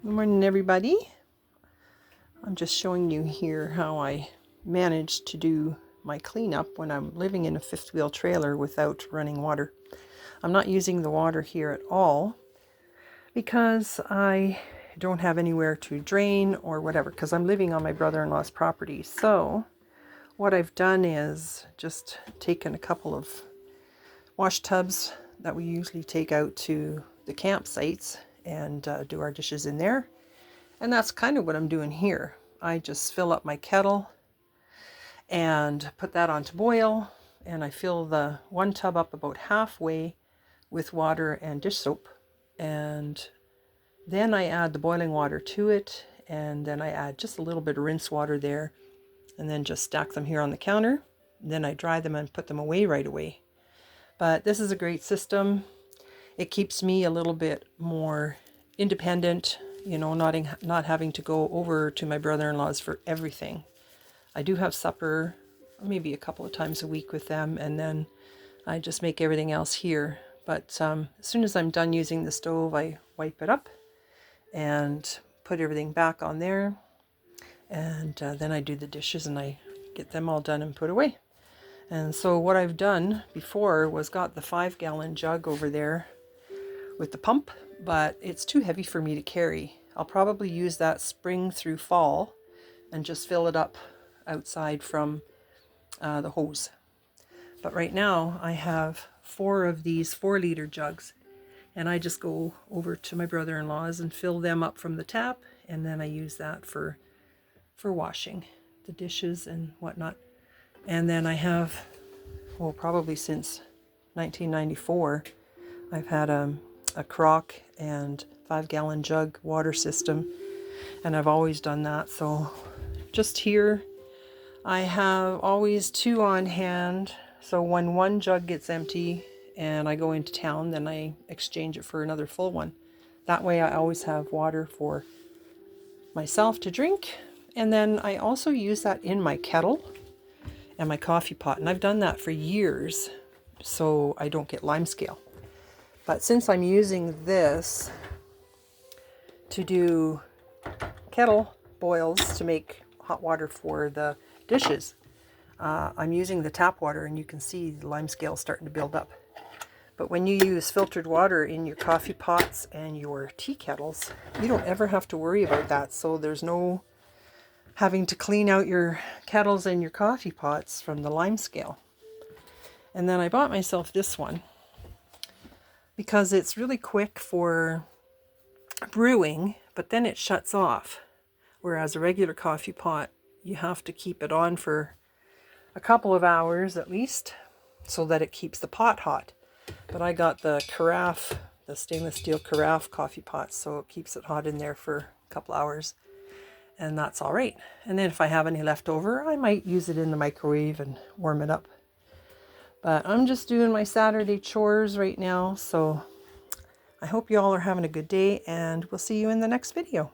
Good morning, everybody. I'm just showing you here how I managed to do my cleanup when I'm living in a fifth wheel trailer without running water. I'm not using the water here at all because I don't have anywhere to drain or whatever, because I'm living on my brother-in-law's property. So what I've done is just taken a couple of wash tubs that we usually take out to the campsites and do our dishes in there. And that's kind of what I'm doing here. I just fill up my kettle and put that on to boil, and I fill the one tub up about halfway with water and dish soap, and then I add the boiling water to it, and then I add just a little bit of rinse water there, and then just stack them here on the counter. Then I dry them and put them away right away. But this is a great system. It keeps me a little bit more independent, not having to go over to my brother-in-law's for everything. I do have supper maybe a couple of times a week with them, and then I just make everything else here. But as soon as I'm done using the stove, I wipe it up and put everything back on there, and then I do the dishes and I get them all done and put away. And so what I've done before was got the 5-gallon jug over there with the pump, but it's too heavy for me to carry. I'll probably use that spring through fall and just fill it up outside from the hose. But right now I have 4 of these 4-liter jugs, and I just go over to my brother-in-law's and fill them up from the tap, and then I use that for washing the dishes and whatnot. And then I have, well, probably since 1994, I've had a crock and 5-gallon jug water system, and I've always done that. So just here I have always 2 on hand, so when one jug gets empty and I go into town, then I exchange it for another full one. That way I always have water for myself to drink, and then I also use that in my kettle and my coffee pot, and I've done that for years so I don't get limescale. But since I'm using this to do kettle boils to make hot water for the dishes, I'm using the tap water, and you can see the limescale starting to build up. But when you use filtered water in your coffee pots and your tea kettles, you don't ever have to worry about that. So there's no having to clean out your kettles and your coffee pots from the limescale. And then I bought myself this one because it's really quick for brewing, but then it shuts off. Whereas a regular coffee pot, you have to keep it on for a couple of hours at least so that it keeps the pot hot. But I got the carafe, the stainless steel carafe coffee pot, so it keeps it hot in there for a couple hours, and that's all right. And then if I have any left over, I might use it in the microwave and warm it up. But I'm just doing my Saturday chores right now, so I hope you all are having a good day, and we'll see you in the next video.